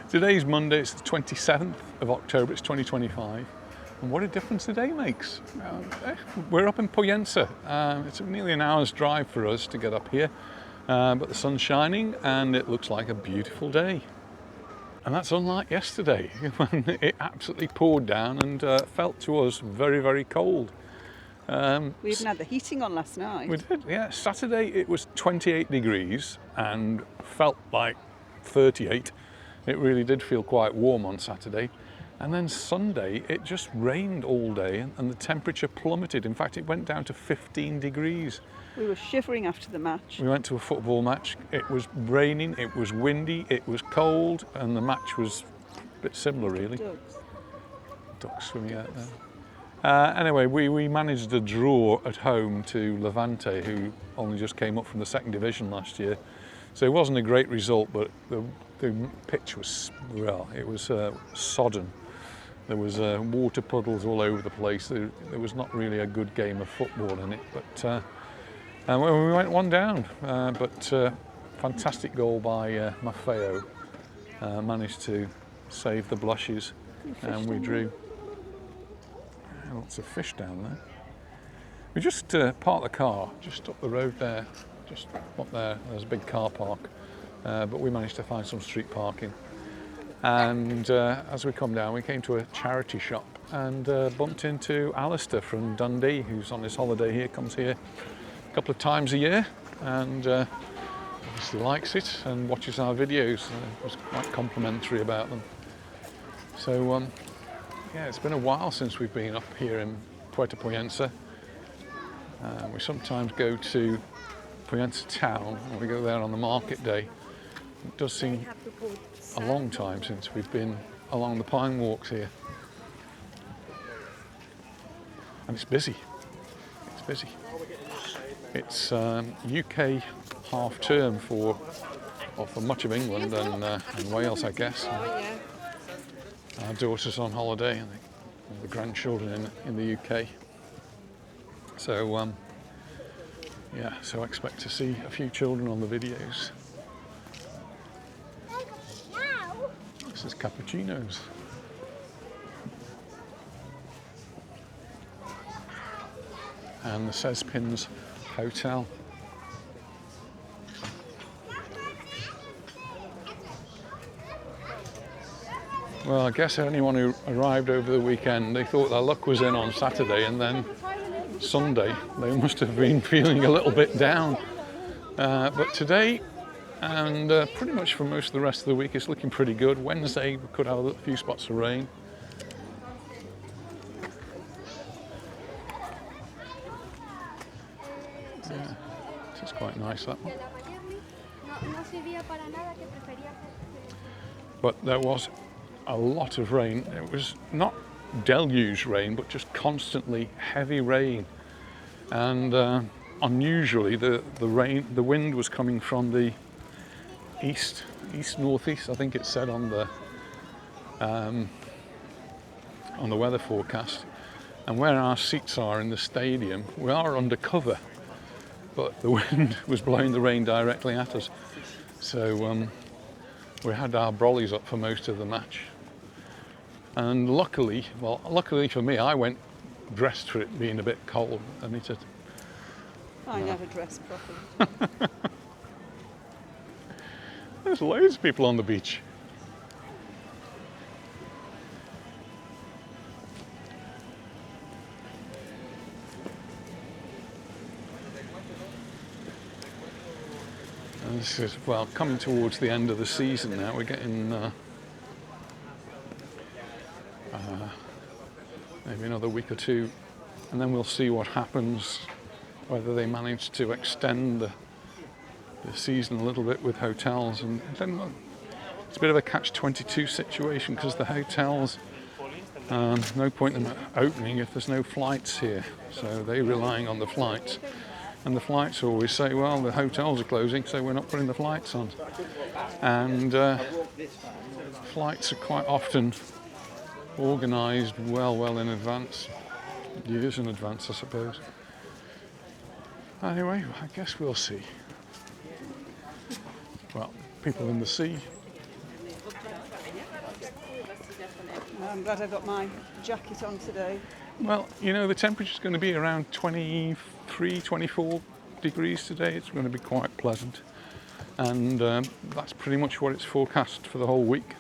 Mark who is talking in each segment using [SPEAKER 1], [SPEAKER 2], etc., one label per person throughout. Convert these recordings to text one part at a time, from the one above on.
[SPEAKER 1] Today's Monday, it's the 27th of October, it's 2025. And what a difference the day makes. We're up in Pollença. It's nearly an hour's drive for us to get up here, but the sun's shining and it looks like a beautiful day. And that's unlike yesterday when it absolutely poured down and felt to us very, very cold.
[SPEAKER 2] We even had the heating on last night.
[SPEAKER 1] We did, yeah. Saturday it was 28 degrees and felt like 38. It really did feel quite warm on Saturday. And then Sunday, it just rained all day and the temperature plummeted. In fact, it went down to 15 degrees.
[SPEAKER 2] We were shivering after the match.
[SPEAKER 1] We went to a football match. It was raining, it was windy, it was cold, and the match was a bit similar, really. Ducks swimming out there. Anyway, we managed a draw at home to Levante, who only just came up from the second division last year. So it wasn't a great result, but the pitch was, well, it was sodden. There was water puddles all over the place. There was not really a good game of football in it, but we went one down. But fantastic goal by Maffeo. Managed to save the blushes, and we drew. Lots of fish down there. We just parked the car just up the road there, just up there. There's a big car park, but we managed to find some street parking. And as we come down, we came to a charity shop and bumped into Alistair from Dundee, who's on his holiday here, comes here a couple of times a year, and obviously likes it and watches our videos. Was quite complimentary about them. So yeah, it's been a while since we've been up here in Puerto Pollença. We sometimes go to Pollença town, and we go there on the market day. It does seem a long time since we've been along the pine walks here. And it's busy. It's busy. It's UK half term for much of England and Wales, I guess. Our daughter's on holiday and the grandchildren in the UK. So yeah, so I expect to see a few children on the videos. This is cappuccinos. And the Cespins Hotel. Well, I guess anyone who arrived over the weekend, they thought their luck was in on Saturday, and then Sunday they must have been feeling a little bit down. But today, and pretty much for most of the rest of the week, it's looking pretty good. Wednesday we could have a few spots of rain. Yeah, this is quite nice, that one. But there was a lot of rain. It was not deluge rain, but just constantly heavy rain. And unusually, the wind was coming from the east northeast. I think it said on the weather forecast. And where our seats are in the stadium, we are under cover, but the wind was blowing the rain directly at us. So we had our brollies up for most of the match. And luckily for me, I went dressed for it being a bit cold.
[SPEAKER 2] I never dress properly.
[SPEAKER 1] There's loads of people on the beach. And this is, well, coming towards the end of the season now. We're getting maybe another week or two, and then we'll see what happens, whether they manage to extend the season a little bit with hotels. And then it's a bit of a catch-22 situation, because the hotels, no point in them opening if there's no flights here, so they're relying on the flights. And the flights always say, well, the hotels are closing, so we're not putting the flights on. And flights are quite often organised well in advance, years in advance, I suppose. Anyway, I guess we'll see. Well, people in the sea,
[SPEAKER 2] I'm glad I got my jacket on today.
[SPEAKER 1] Well, you know, the temperature's going to be around 23, 24 degrees today. It's going to be quite pleasant. And that's pretty much what it's forecast for the whole week.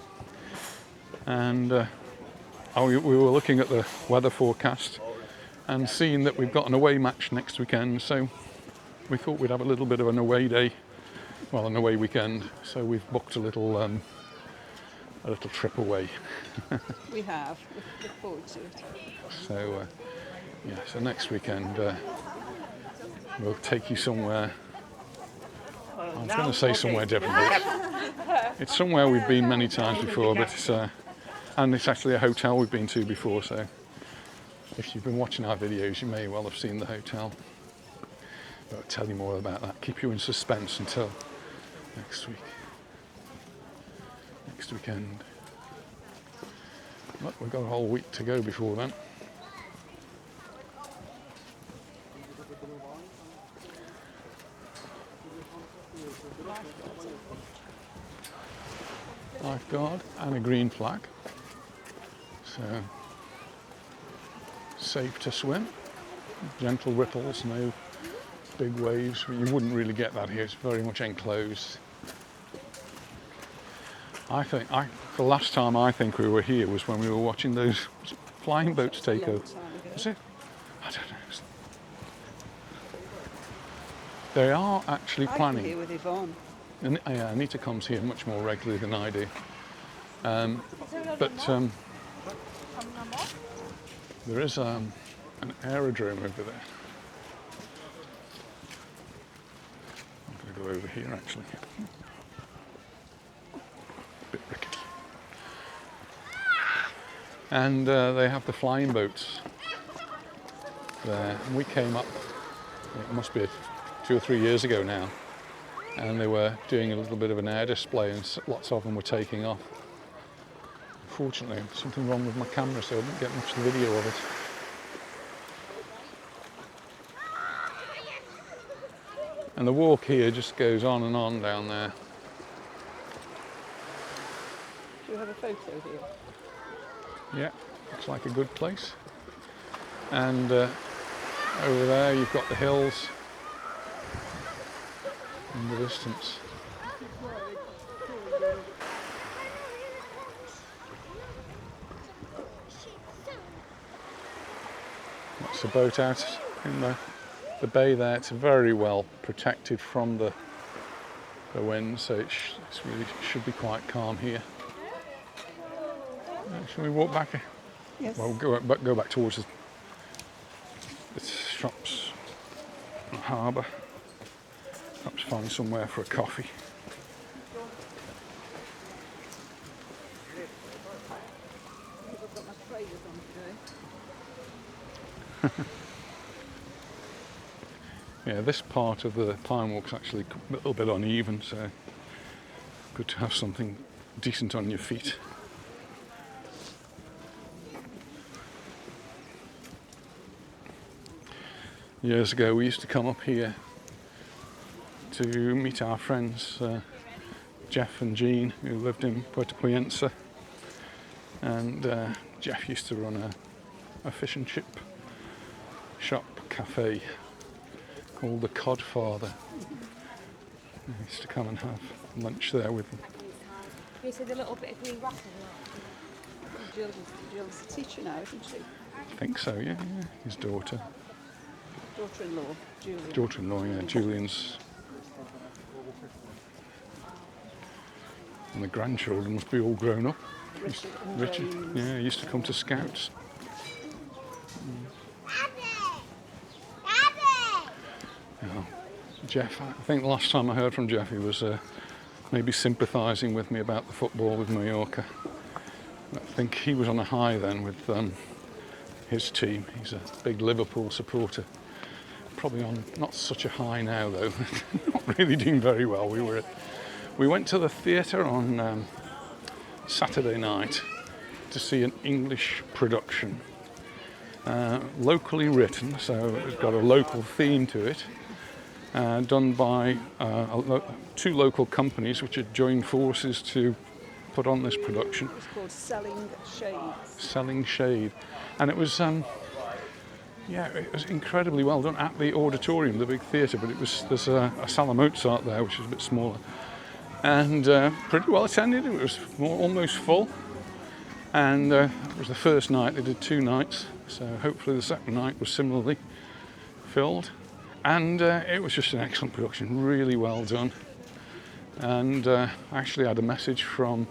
[SPEAKER 1] And we were looking at the weather forecast and seeing that we've got an away match next weekend. So we thought we'd have a little bit of an away day, well, an away weekend. So we've booked a little trip away.
[SPEAKER 2] We have. Look forward to it.
[SPEAKER 1] So, yeah, so next weekend we'll take you somewhere. I was going to say somewhere different, but it's somewhere we've been many times before, but and it's actually a hotel we've been to before, so if you've been watching our videos, you may well have seen the hotel. But I'll tell you more about that, keep you in suspense until next weekend. But we've got a whole week to go before then. Lifeguard and a green flag, so safe to swim, gentle ripples, no big waves. You wouldn't really get that here, it's very much enclosed. I think the last time I think we were here was when we were watching those flying boats take over. Was it? I don't know. They are actually planning.
[SPEAKER 2] I'm here with Yvonne.
[SPEAKER 1] And, yeah, Anita comes here much more regularly than I do. But there is an aerodrome over there. I'm going to go over here actually. A bit rickety. And they have the flying boats there. And we came up, it must be 2 or 3 years ago now. And they were doing a little bit of an air display and lots of them were taking off. Unfortunately, there's something wrong with my camera, so I didn't get much video of it. And the walk here just goes on and on down there.
[SPEAKER 2] Do you have a photo here?
[SPEAKER 1] Yeah, looks like a good place. And over there you've got the hills in the distance. That's a boat out in the bay there. It's very well protected from the wind, so it should be quite calm here. Shall we walk back?
[SPEAKER 2] Yes.
[SPEAKER 1] Well, go back towards the shops and harbour. Perhaps find somewhere for a coffee.
[SPEAKER 2] I've got my trainers on today.
[SPEAKER 1] Yeah, this part of the pine walk's actually a little bit uneven, so good to have something decent on your feet. Years ago we used to come up here to meet our friends Jeff and Jean, who lived in Puerto Pollença, and Jeff used to run a fish and chip shop cafe called the Codfather. I used to come and have lunch there with them.
[SPEAKER 3] You see the little bit of green grass in
[SPEAKER 2] Jill's a teacher now, isn't she?
[SPEAKER 1] I think so, yeah. His daughter.
[SPEAKER 2] Daughter-in-law, Julian.
[SPEAKER 1] Daughter-in-law, yeah, Julian's. And the grandchildren must be all grown up. Richard, yeah, he used to come to Scouts. Yeah. Jeff, I think the last time I heard from Jeff, he was maybe sympathising with me about the football with Mallorca. I think he was on a high then with his team. He's a big Liverpool supporter. Probably on not such a high now though. Not really doing very well. We went to the theatre on Saturday night to see an English production, locally written, so it's got a local theme to it, done by 2 local companies which had joined forces to put on this production.
[SPEAKER 2] It was called Selling Shades.
[SPEAKER 1] Selling Shade, and it was yeah, it was incredibly well done at the auditorium, the big theatre. But there's a Sala Mozart there, which is a bit smaller, and pretty well attended. It was almost full, and it was the first night. They did 2 nights, so hopefully the second night was similarly filled. And it was just an excellent production, really well done. And I actually had a message from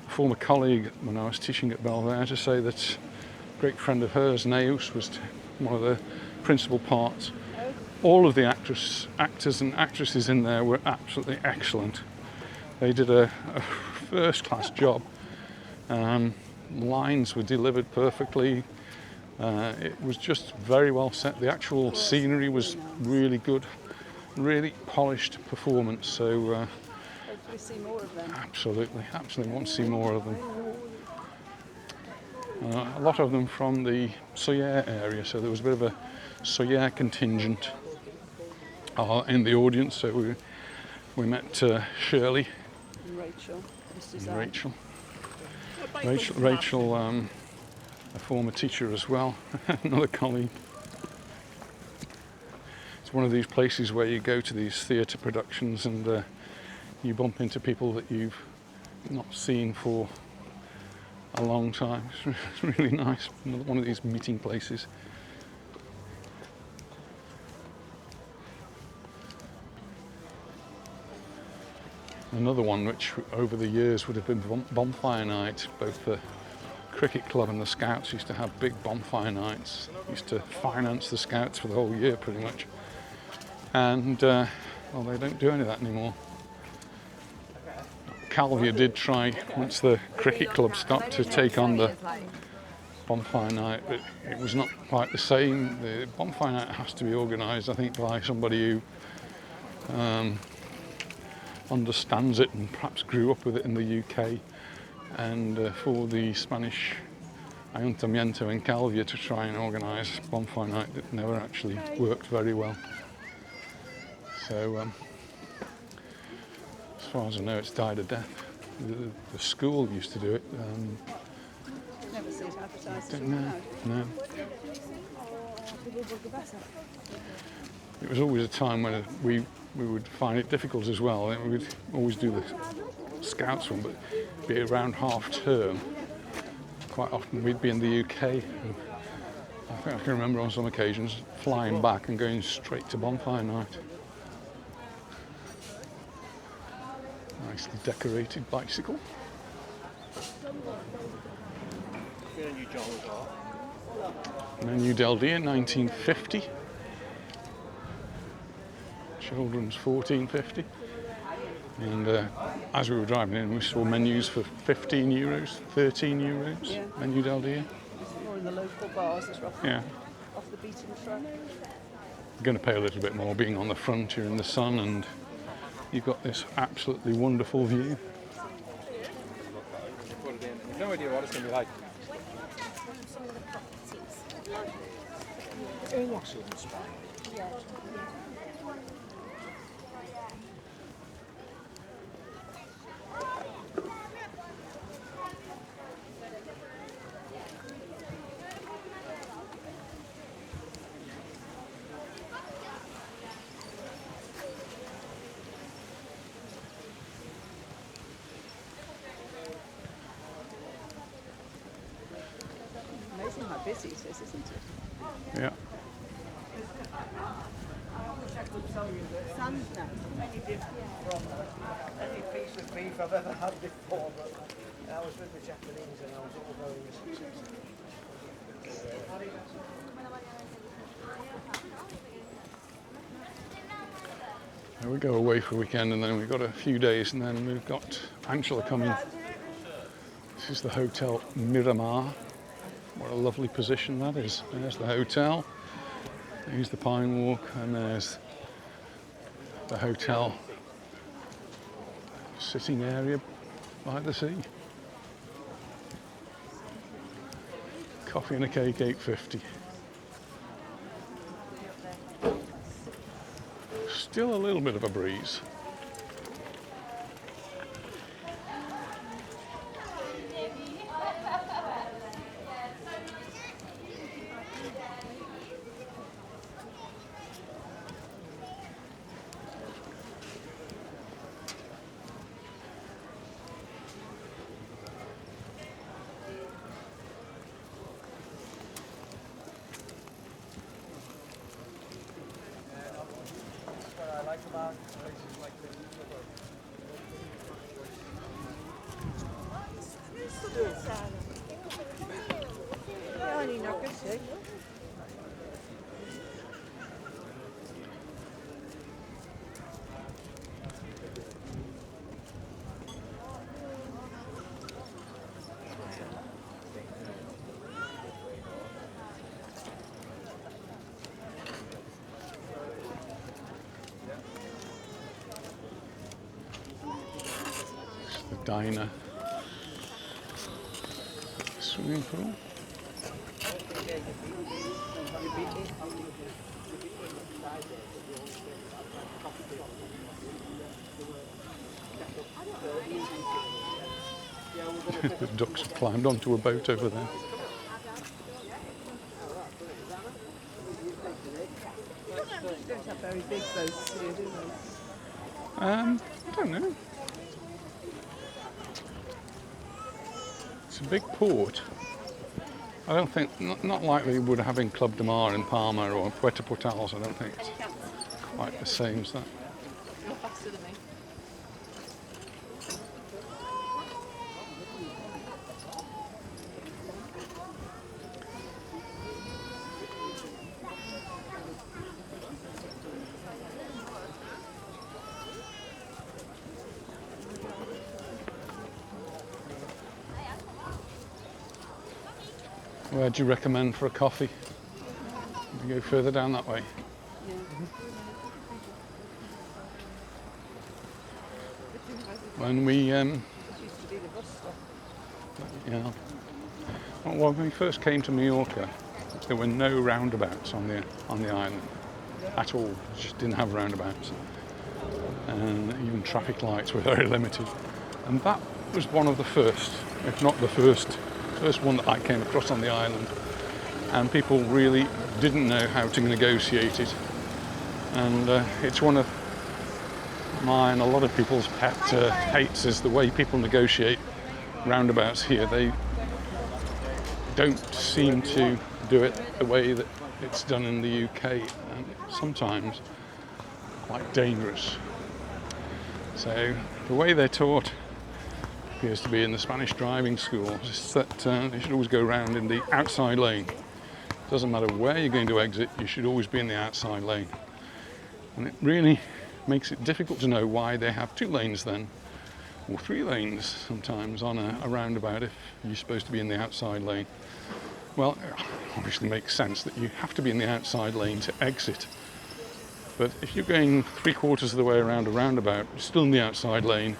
[SPEAKER 1] a former colleague when I was teaching at Baleares to say that a great friend of hers, Neus, was one of the principal parts. All of the actors and actresses in there were absolutely excellent. They did a first-class job. Lines were delivered perfectly. It was just very well set. The actual scenery was really good, really polished performance. So
[SPEAKER 2] Hopefully see more of them.
[SPEAKER 1] absolutely want to see more of them. A lot of them from the Sóller area, so there was a bit of a Sóller contingent in the audience. So we met Shirley
[SPEAKER 2] And Rachel.
[SPEAKER 1] and Rachel, a former teacher as well, another colleague. It's one of these places where you go to these theatre productions and you bump into people that you've not seen for a long time. It's really nice, another one of these meeting places. Another one which over the years would have been bonfire night. Both the cricket club and the scouts used to have big bonfire nights. Used to finance the scouts for the whole year pretty much. And well, they don't do any of that anymore. Calvia did try, once the cricket club stopped, to take on the bonfire night, but it was not quite the same. The bonfire night has to be organised, I think, by somebody who understands it and perhaps grew up with it in the UK. And for the Spanish Ayuntamiento in Calvia to try and organise bonfire night, it never actually worked very well. So as far as I know, it's died a death. The school used to do it.
[SPEAKER 2] Never see it advertised.
[SPEAKER 1] Don't know. No. It was always a time when we would find it difficult as well. We would always do the scouts one, but be around half term. Quite often we'd be in the UK. And I think I can remember on some occasions flying back and going straight to bonfire night. Nicely decorated bicycle. Menu del Día, 1950. Children's 14.50. And as we were driving in, we saw menus for 15 euros, 13 euros.
[SPEAKER 2] Yeah.
[SPEAKER 1] Menu del Día.
[SPEAKER 2] More in the local bars, as rough
[SPEAKER 1] Yeah.
[SPEAKER 2] off the beaten track.
[SPEAKER 1] You're going to pay a little bit more being on the front, you're in the sun, and you've got this absolutely wonderful view.
[SPEAKER 4] You've no idea what it's going to be like.
[SPEAKER 2] Amazing how busy it is, isn't it?
[SPEAKER 1] Yeah.
[SPEAKER 2] Sand now.
[SPEAKER 5] Any piece of beef I've ever had before, but I was with the Japanese and I was all very successful.
[SPEAKER 1] We go away for a weekend and then we've got a few days and then we've got Angela coming. This is the Hotel Miramar. What a lovely position that is. There's the hotel, there's the Pine Walk, and there's the hotel sitting area by the sea. Coffee and a cake, $8.50. Still a little bit of a breeze.
[SPEAKER 2] Yeah, I need nuggets, see.
[SPEAKER 1] The diner, swimming pool. The ducks have climbed onto a boat over there.
[SPEAKER 2] Don't have very big boats here, do they?
[SPEAKER 1] I don't know. It's a big port. I don't think, not like they would have in Club de Mar in Palma or Puerto Pollença. I don't think it's quite the same as that.
[SPEAKER 3] You're faster than me.
[SPEAKER 1] Where do you recommend for a coffee? We go further down that way. When we,
[SPEAKER 2] It used to be the bus stop.
[SPEAKER 1] yeah. Well, when we first came to Mallorca, there were no roundabouts on the island at all. Just didn't have roundabouts, and even traffic lights were very limited. And that was one of the first, if not the first one that I came across on the island. And people really didn't know how to negotiate it. And it's one of mine, a lot of people's pet hates is the way people negotiate roundabouts here. They don't seem to do it the way that it's done in the UK, and sometimes quite dangerous. So the way they're taught appears to be in the Spanish driving schools is that you should always go round in the outside lane. Doesn't matter where you're going to exit, you should always be in the outside lane. And it really makes it difficult to know why they have 2 lanes then, or 3 lanes sometimes on a roundabout if you're supposed to be in the outside lane. Well, it obviously makes sense that you have to be in the outside lane to exit. But if you're going 3/4 of the way around a roundabout, you're still in the outside lane,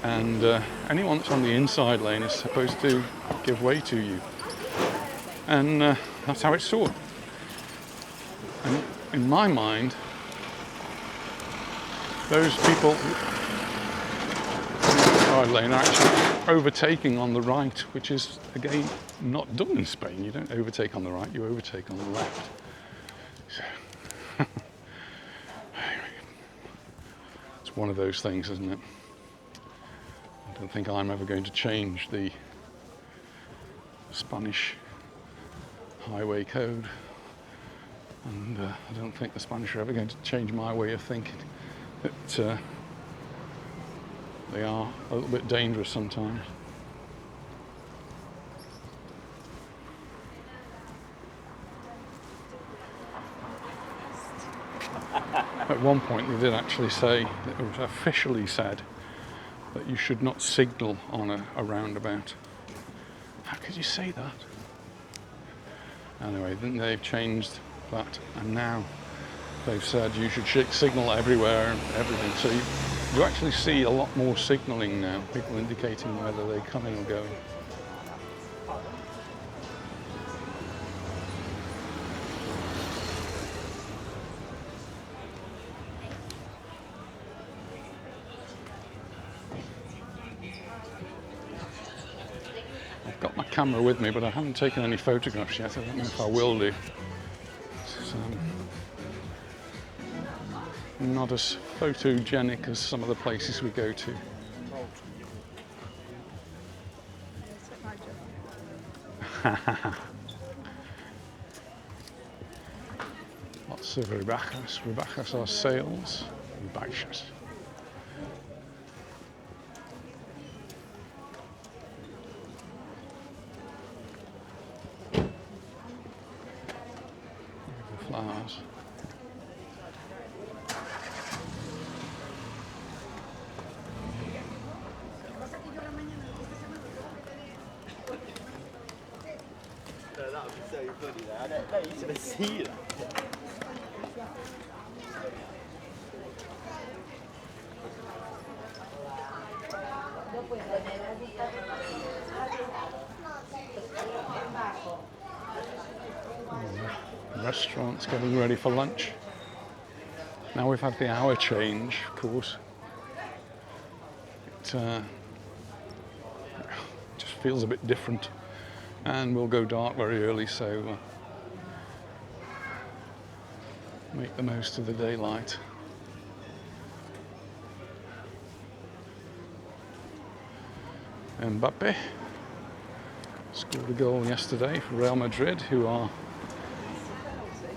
[SPEAKER 1] and anyone that's on the inside lane is supposed to give way to you. And that's how it's taught. And in my mind, those people in the outside lane are actually overtaking on the right, which is, again, not done in Spain. You don't overtake on the right, you overtake on the left. So, it's one of those things, isn't it? I don't think I'm ever going to change the Spanish highway code, and I don't think the Spanish are ever going to change my way of thinking. That they are a little bit dangerous sometimes. At one point they did actually say, it was officially said, that you should not signal on a roundabout. How could you say that? Anyway, then they've changed that, and now they've said you should signal everywhere and everything. So you actually see a lot more signalling now, people indicating whether they're coming or going. I've got my camera with me, but I haven't taken any photographs yet. I don't know if I will do. It's, not as photogenic as some of the places we go to. Lots of rebajas. Rebajas are sales and baixas. does.
[SPEAKER 5] That would be so funny there. I don't used to see that.
[SPEAKER 1] Restaurants getting ready for lunch. Now we've had the hour change, of course. It just feels a bit different, and we'll go dark very early, so make the most of the daylight. Mbappe scored a goal yesterday for Real Madrid,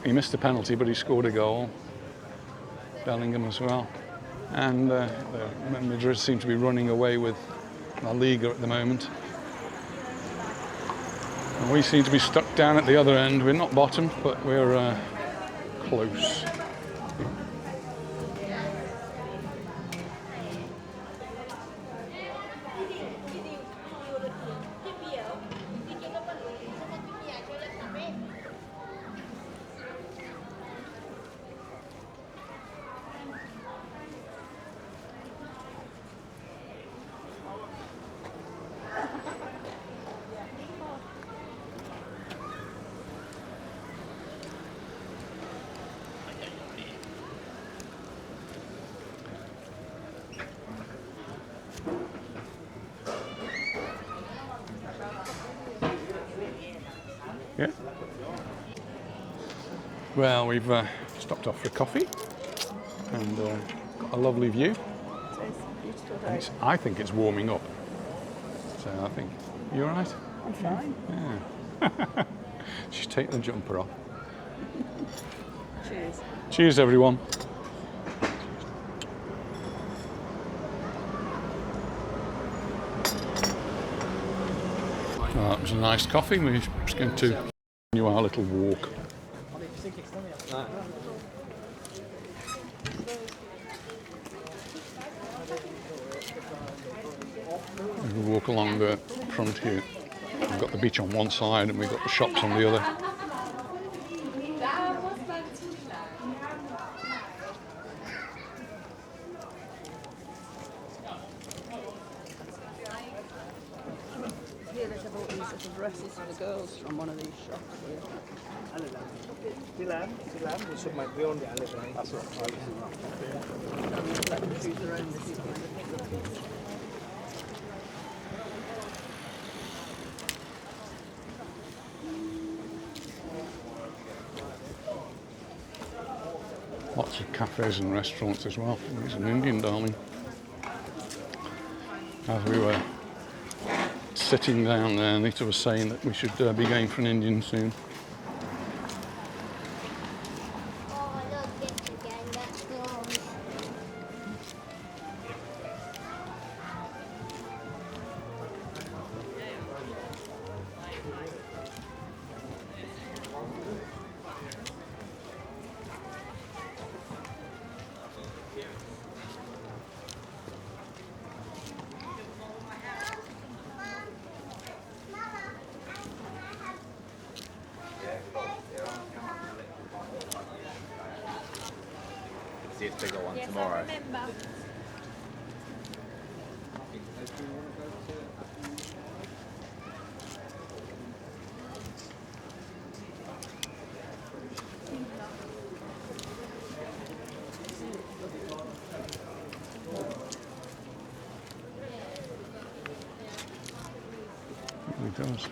[SPEAKER 1] he missed a penalty, but he scored a goal. Bellingham as well. And Madrid seem to be running away with La Liga at the moment. And we seem to be stuck down at the other end. We're not bottom, but we're close. Yeah. Well, we've stopped off for coffee and got a lovely view. And I think it's warming up. So I think, you all right?
[SPEAKER 2] I'm fine.
[SPEAKER 1] Yeah. She's taking the jumper off.
[SPEAKER 2] Cheers.
[SPEAKER 1] Cheers, everyone. Well, that was a nice coffee. We're just going to continue our little walk. We walk along the front here. We've got the beach on one side and we've got the shops on the other.
[SPEAKER 2] Here they have all these little dresses for the girls from one of these shops here.
[SPEAKER 5] We own the alleyway. That's what
[SPEAKER 2] Let them choose their own this evening.
[SPEAKER 1] Lots of cafes and restaurants as well. He's an Indian darling. As we were sitting down there, Nita was saying that we should be going for an Indian soon.
[SPEAKER 6] See its bigger one tomorrow.
[SPEAKER 1] It does.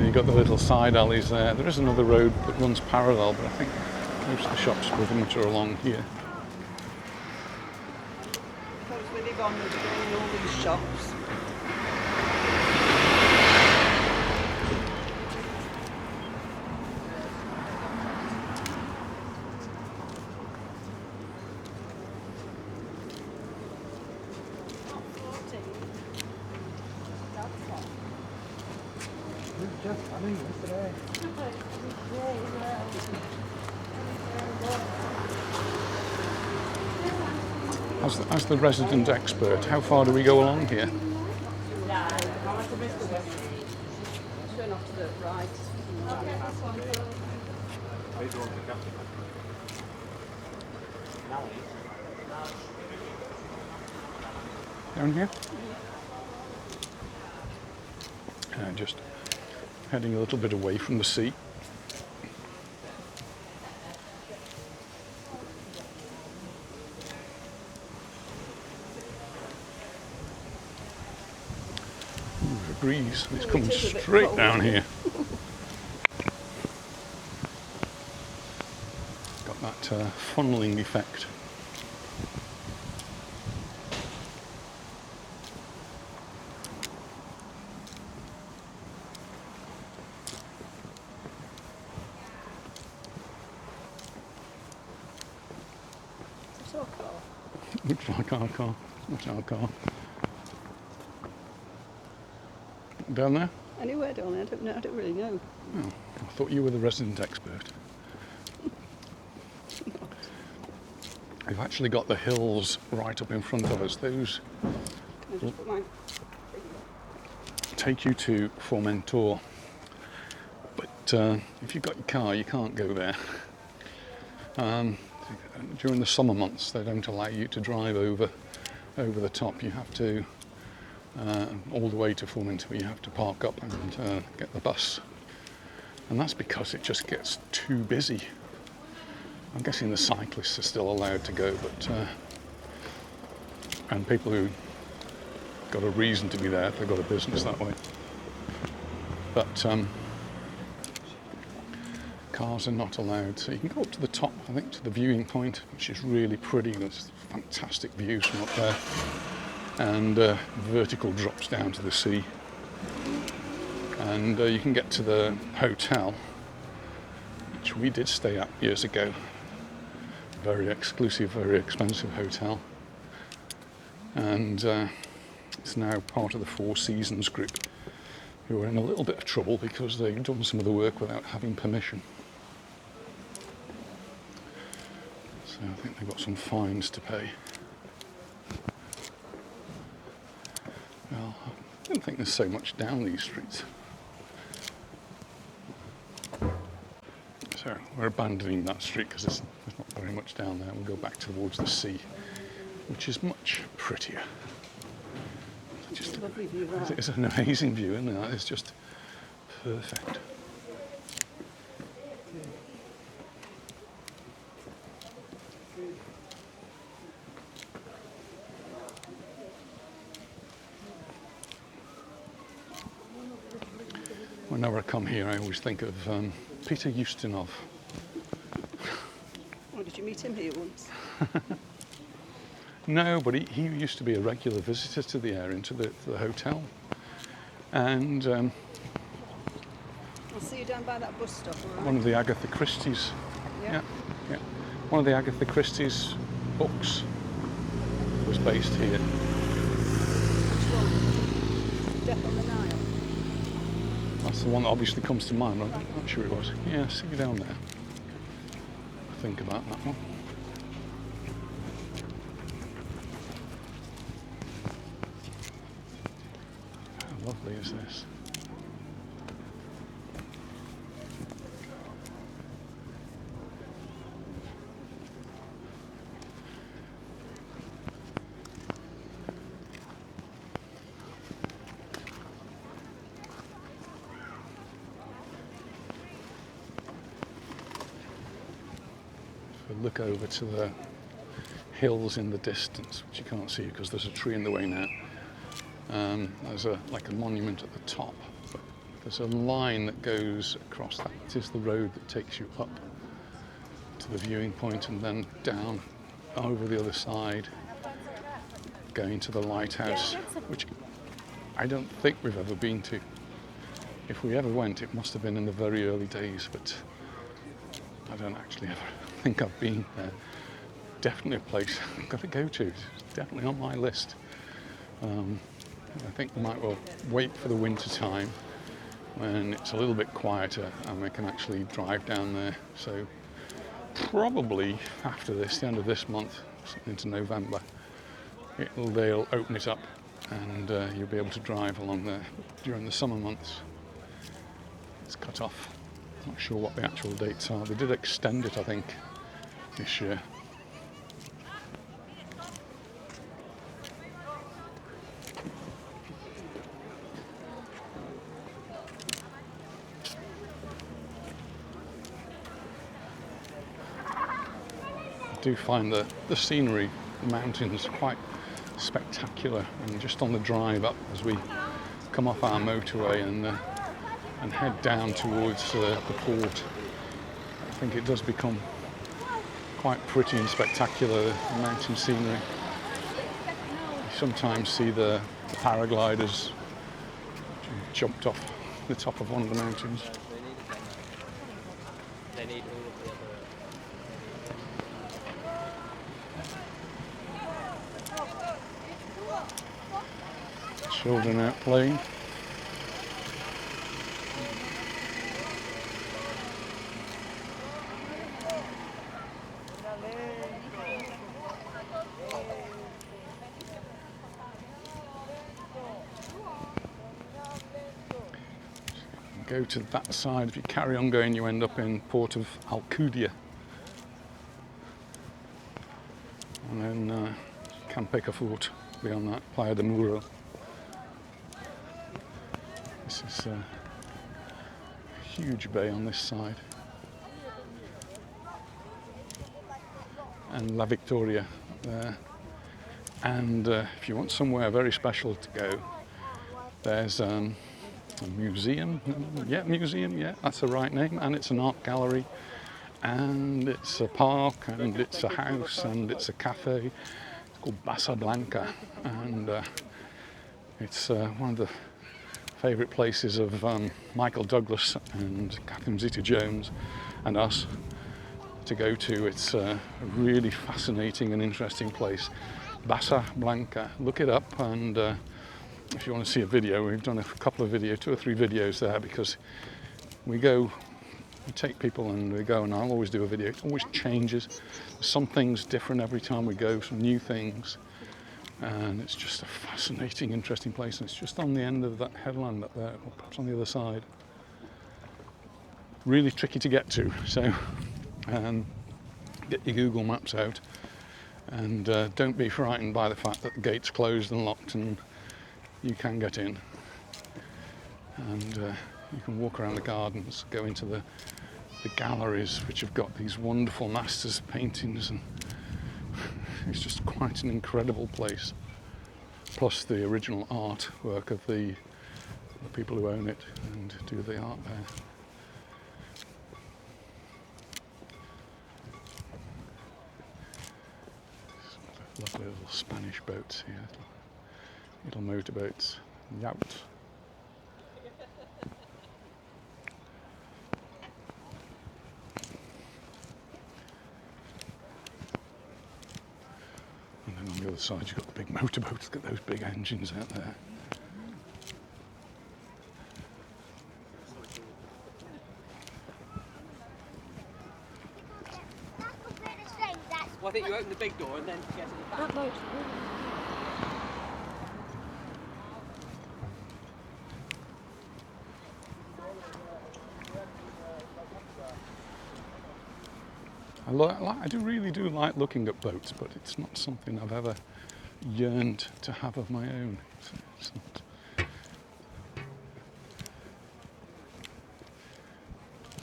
[SPEAKER 1] you've got the little side alleys there. There is another road that runs parallel, but I think most of the shops pretty much are along here.
[SPEAKER 2] Because we live on, we're doing all these shops.
[SPEAKER 5] Just funny yesterday.
[SPEAKER 1] As the resident expert, how far do we go along here?
[SPEAKER 2] Turn off to the right.
[SPEAKER 1] Down here? Just heading a little bit away from the sea. Ooh, the breeze. It's coming straight down here. Got that funneling effect.
[SPEAKER 2] It's our car.
[SPEAKER 1] Looks like our car. That's our car. Down there?
[SPEAKER 2] Anywhere down there, I don't know, I don't really know.
[SPEAKER 1] Oh, I thought you were the resident expert. We've actually got the hills right up in front of us. Those
[SPEAKER 2] Can I just put mine?
[SPEAKER 1] take you to Formentor. But if you've got your car, you can't go there. During the summer months, they don't allow you to drive over the top. You have to, all the way to Formentor, you have to park up and get the bus. And that's because it just gets too busy. I'm guessing the cyclists are still allowed to go, but and people who got a reason to be there, if they've got a business that way. But cars are not allowed. So you can go up to the top, I think, to the viewing point, which is really pretty. There's fantastic views from up there, and vertical drops down to the sea. And you can get to the hotel, which we did stay at years ago. Very exclusive, very expensive hotel. And it's now part of the Four Seasons group, who are in a little bit of trouble because they've done some of the work without having permission. So I think they've got some fines to pay. Well, I don't think there's so much down these streets. So we're abandoning that street because there's not very much down there. We'll go back towards the sea, which is much prettier. Just,
[SPEAKER 2] It's a lovely view, right?
[SPEAKER 1] it's an amazing view, isn't it? It's just perfect. Whenever I come here, I always think of Peter Ustinov.
[SPEAKER 2] Oh, did you meet him here once?
[SPEAKER 1] No, but he used to be a regular visitor to the area, to the hotel. And
[SPEAKER 2] I'll see you down by that bus stop, all right?
[SPEAKER 1] one of the Agatha Christie's,
[SPEAKER 2] Yeah.
[SPEAKER 1] yeah. One of the Agatha Christie's books was based here.
[SPEAKER 2] Which one? Death on the Nile.
[SPEAKER 1] That's the one that obviously comes to mind. I'm not sure it was. Yeah, see you down there. Think about that one. How lovely is this? Look over to the hills in the distance, which you can't see because there's a tree in the way now. There's like a monument at the top, but there's a line that goes across. That is the road that takes you up to the viewing point and then down over the other side, going to the lighthouse, which I don't think we've ever been to. If we ever went, it must have been in the very early days, but I don't actually ever think I've been there. Definitely a place I've got to go to. It's definitely on my list. I think we might well wait for the winter time when it's a little bit quieter and we can actually drive down there. So probably after this, the end of this month, into November, they'll open it up and you'll be able to drive along there. During the summer months, it's cut off. Not sure what the actual dates are. They did extend it, I think, this year. I do find the scenery, the mountains, quite spectacular, and just on the drive up as we come off our motorway and head down towards the port, I think it does become quite pretty and spectacular, the mountain scenery. You sometimes see the paragliders jumped off the top of one of the mountains.
[SPEAKER 6] They need all of the other.
[SPEAKER 1] Children out playing. Go to that side. If you carry on going, you end up in Port of Alcúdia, and then you can pick a fort beyond that, Playa de Muro. This is a huge bay on this side, and La Victoria there. And if you want somewhere very special to go, there's a museum, yeah, that's the right name, and it's an art gallery, and it's a park, and it's a house, and it's a cafe. It's called Bassa Blanca, and it's one of the favourite places of Michael Douglas and Catherine Zeta-Jones and us to go to. It's a really fascinating and interesting place. Bassa Blanca, look it up, and if you want to see a video, we've done a couple of videos, 2 or 3 videos there, because we take people and we go, and I'll always do a video. It always changes. Some things different every time we go, some new things. And it's just a fascinating, interesting place. And it's just on the end of that headland up there, or perhaps on the other side. Really tricky to get to, so get your Google Maps out. And don't be frightened by the fact that the gate's closed and locked, and you can get in. And you can walk around the gardens, go into the galleries, which have got these wonderful masters' paintings, and it's just quite an incredible place. Plus the original artwork of the people who own it and do the art there. Lovely little Spanish boats here, little motorboats, yachts. And then on the other side you've got the big motorboats, look at those big engines out there.
[SPEAKER 5] Well, I think you open the big door and then get to the back.
[SPEAKER 3] That boat.
[SPEAKER 1] I really do like looking at boats, but it's not something I've ever yearned to have of my own. It's not.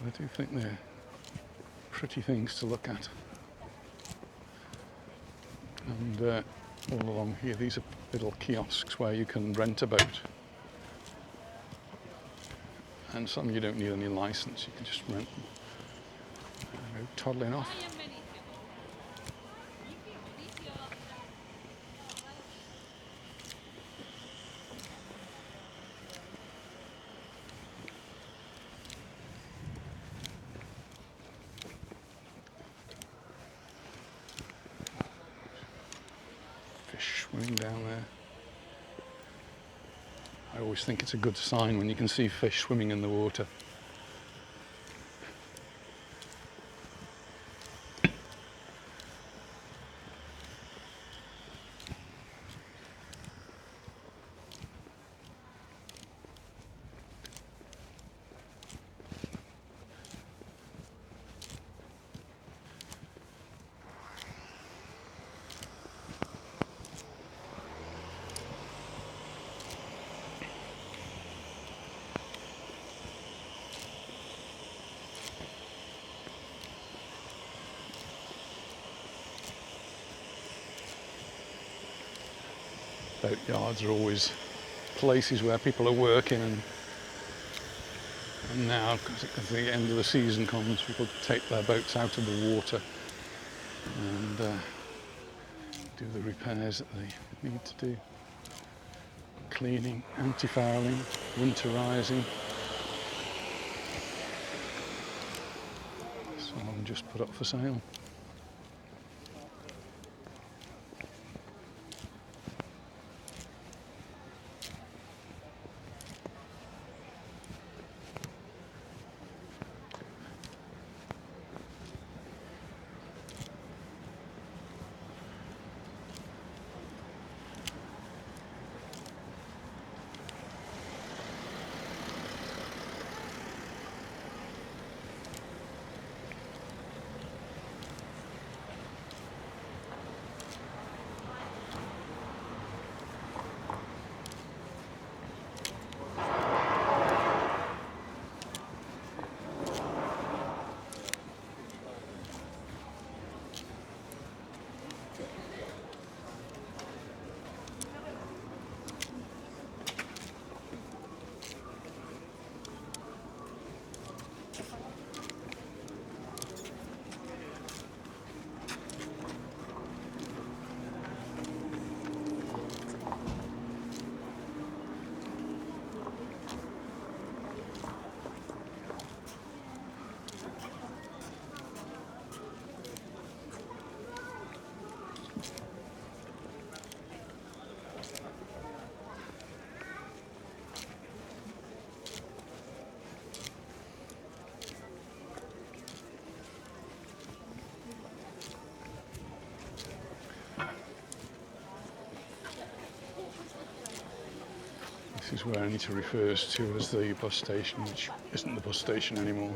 [SPEAKER 1] I do think they're pretty things to look at. And all along here, these are little kiosks where you can rent a boat. and some you don't need any license, you can just rent them and go toddling off. Fish swimming down there. I always think it's a good sign when you can see fish swimming in the water. Boatyards are always places where people are working, and now, as the end of the season comes, people take their boats out of the water and do the repairs that they need to do. Cleaning, anti-fouling, winterising. Some of them just put up for sale. This is where Anita refers to as the bus station, which isn't the bus station anymore.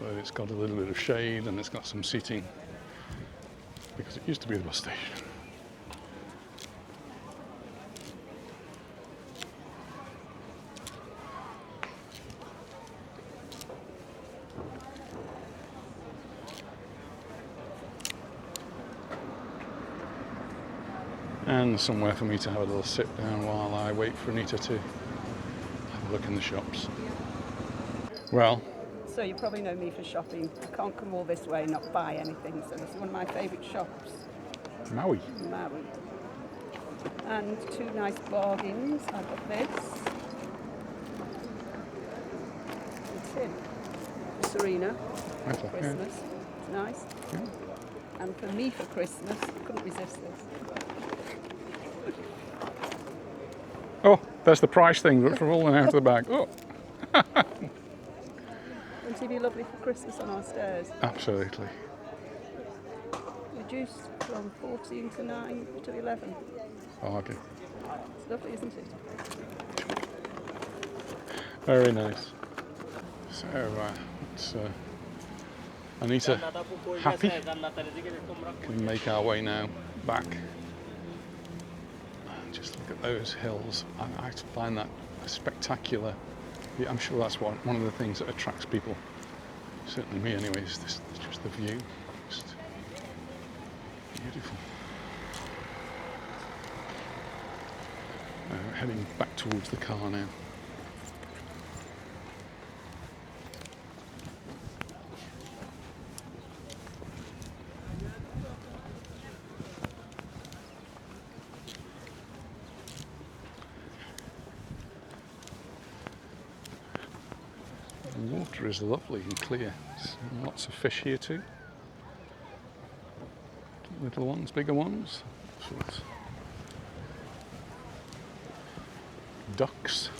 [SPEAKER 1] But it's got a little bit of shade and it's got some seating, because it used to be the bus station. And somewhere for me to have a little sit down while I wait for Anita to have a look in the shops. Well,
[SPEAKER 2] So you probably know me for shopping. I can't come all this way and not buy anything. So this is one of my favourite shops,
[SPEAKER 1] Maui.
[SPEAKER 2] Maui. And two nice bargains. I've got this. It's in Serena
[SPEAKER 1] I
[SPEAKER 2] for
[SPEAKER 1] thought, yeah.
[SPEAKER 2] Christmas. It's nice.
[SPEAKER 1] Yeah.
[SPEAKER 2] And for me for Christmas, I couldn't resist this.
[SPEAKER 1] Oh, there's the price thing that's rolling out of the bag. Oh,
[SPEAKER 2] Wouldn't it be lovely for Christmas on our stairs?
[SPEAKER 1] absolutely.
[SPEAKER 2] Reduced from 14 to 9 to 11.
[SPEAKER 1] Hardly.
[SPEAKER 2] It's lovely, isn't it?
[SPEAKER 1] Very nice. So, it's Anita happy. Can make our way now back. Just look at those hills. I find that spectacular. Yeah, I'm sure that's one of the things that attracts people. Certainly me, anyway. Is just the view. Just beautiful. heading back towards the car now. The water is lovely and clear. There's lots of fish here too. Little ones, bigger ones. Sorts. Ducks.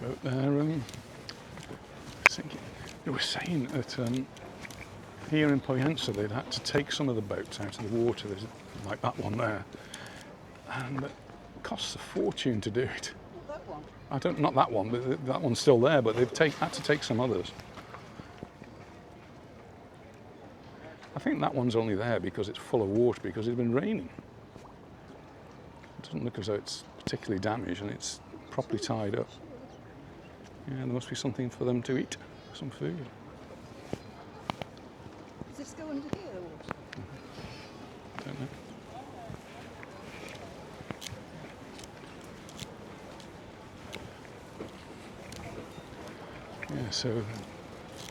[SPEAKER 1] Out there, they were saying that here in Pollença they'd had to take some of the boats out of the water. There's like that one there, and it costs a fortune to do it.
[SPEAKER 2] That one.
[SPEAKER 1] I don't, not that one, but that one's still there. But they've had to take some others. I think that one's only there because it's full of water because it's been raining. It doesn't look as though it's particularly damaged, and it's properly tied up. Yeah, there must be something for them to eat, some food.
[SPEAKER 2] Does this go under here, the water?
[SPEAKER 1] Don't know. Yeah, so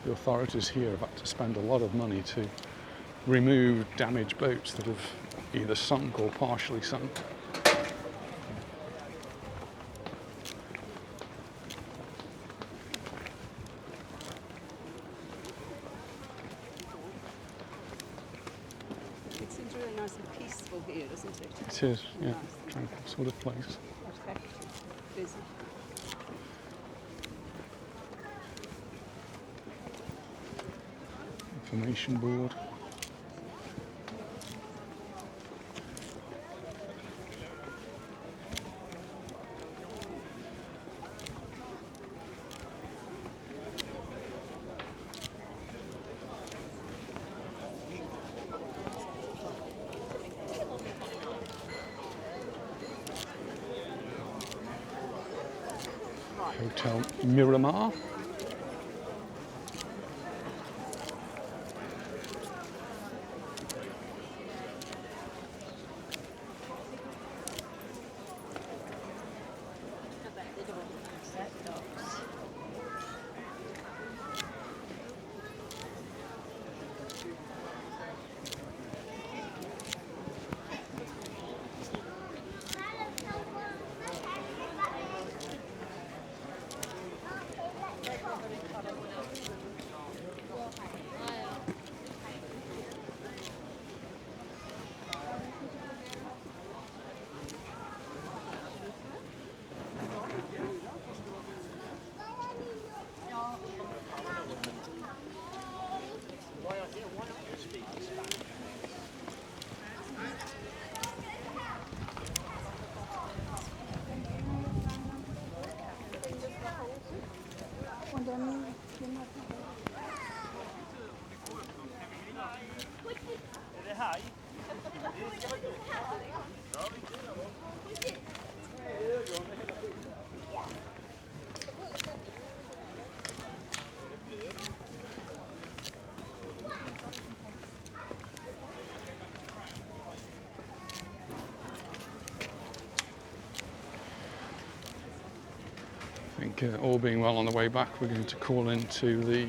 [SPEAKER 1] the authorities here have had to spend a lot of money to remove damaged boats that have either sunk or partially sunk.
[SPEAKER 2] It seems really nice and peaceful here, doesn't it?
[SPEAKER 1] It is, yeah,
[SPEAKER 2] Nice.
[SPEAKER 1] tranquil sort of place.
[SPEAKER 2] Not hectic, busy.
[SPEAKER 1] Information board. Hotel Miramar. I think all being well on the way back, we're going to call into the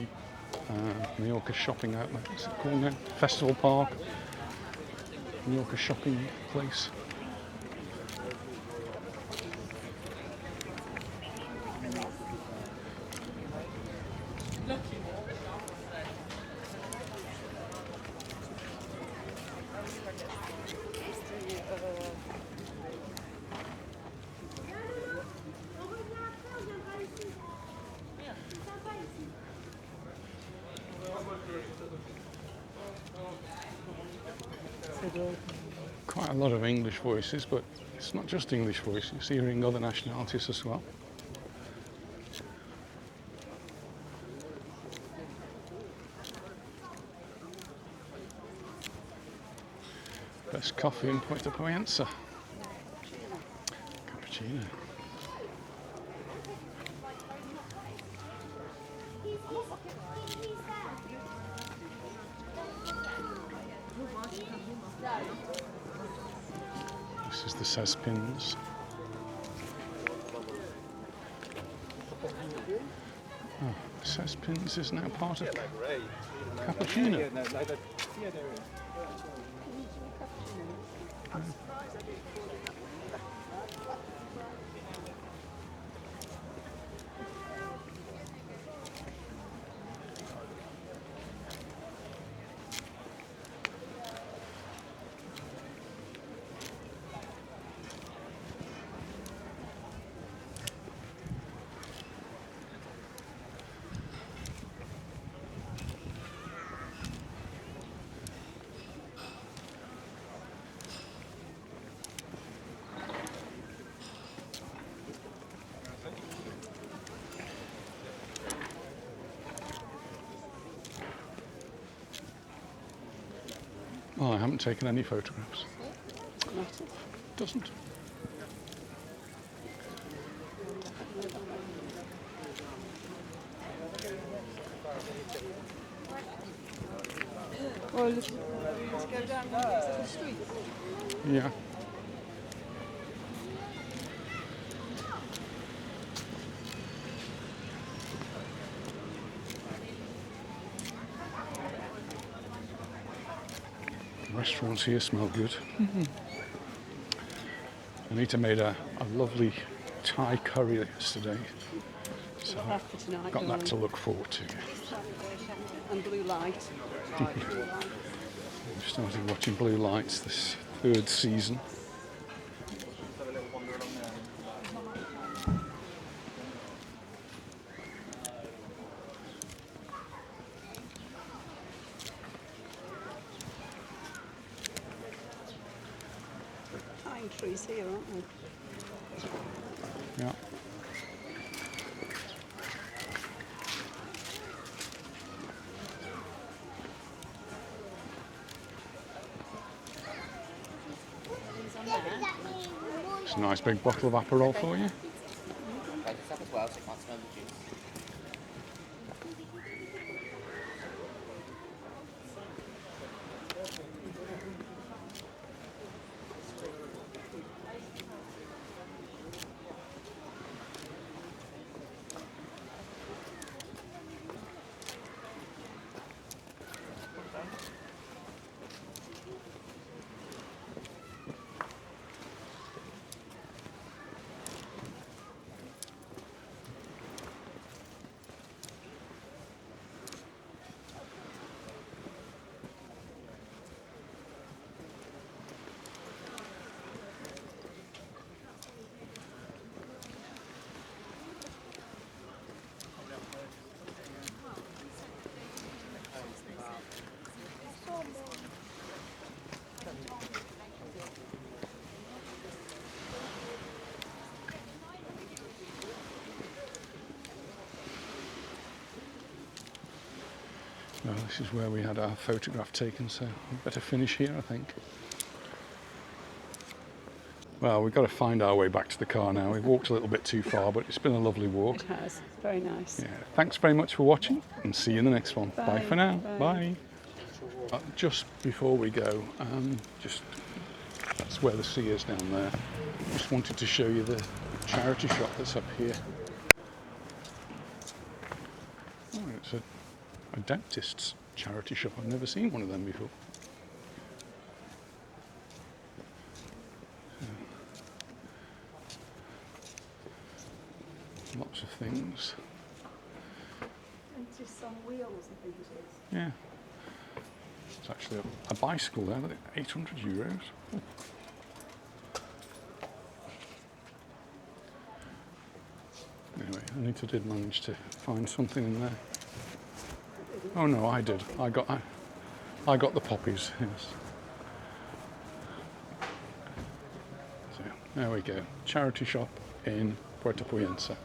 [SPEAKER 1] Mallorca shopping outlet. What's it called now? Festival Park. Mallorca shopping place. Quite a lot of English voices, but it's not just English voices, you're hearing other nationalities as well. This coffee in Puerto Pollença. Cappuccino. This is the Cespins. Oh, Cespins is now part of Cappuccino.
[SPEAKER 4] Yeah, no, like that. Yeah, there is.
[SPEAKER 1] Oh, I haven't taken any photographs.
[SPEAKER 2] Nothing.
[SPEAKER 1] Doesn't.
[SPEAKER 2] Well, let's go down the street.
[SPEAKER 1] Yeah. The restaurants here smell good. Anita made a lovely Thai curry yesterday, so
[SPEAKER 2] We'll have for tonight.
[SPEAKER 1] got
[SPEAKER 2] don't
[SPEAKER 1] that
[SPEAKER 2] we?
[SPEAKER 1] to look forward to.
[SPEAKER 2] And blue light. Blue light.
[SPEAKER 1] We've started watching Blue Lights this third season.
[SPEAKER 2] Pine trees here, aren't there?
[SPEAKER 1] Yeah. It's a nice big bottle of Aperol for you.
[SPEAKER 6] Like this up as well, so you can't smell the juice.
[SPEAKER 1] Well, this is where we had our photograph taken, so we better finish here, I think. Well, we've got to find our way back to the car now. We've walked a little bit too far, but it's been a lovely walk.
[SPEAKER 2] It has. Very nice.
[SPEAKER 1] Yeah. Thanks very much for watching, and see you in the next one. Bye
[SPEAKER 2] Bye.
[SPEAKER 1] for now.
[SPEAKER 2] Bye.
[SPEAKER 1] Bye. Just before we go, that's where the sea is down there. Just wanted to show you the charity shop that's up here. Oh, it's a dentist's charity shop. I've never seen one of them before. Lots of things.
[SPEAKER 2] And just some wheels, I think it is.
[SPEAKER 1] Yeah. It's actually a bicycle there, look at 800 euros. Oh. Anyway, Anita did manage to find something in there. Oh no, I did. I got the poppies, yes. So there we go. Charity shop in Puerto Pollença.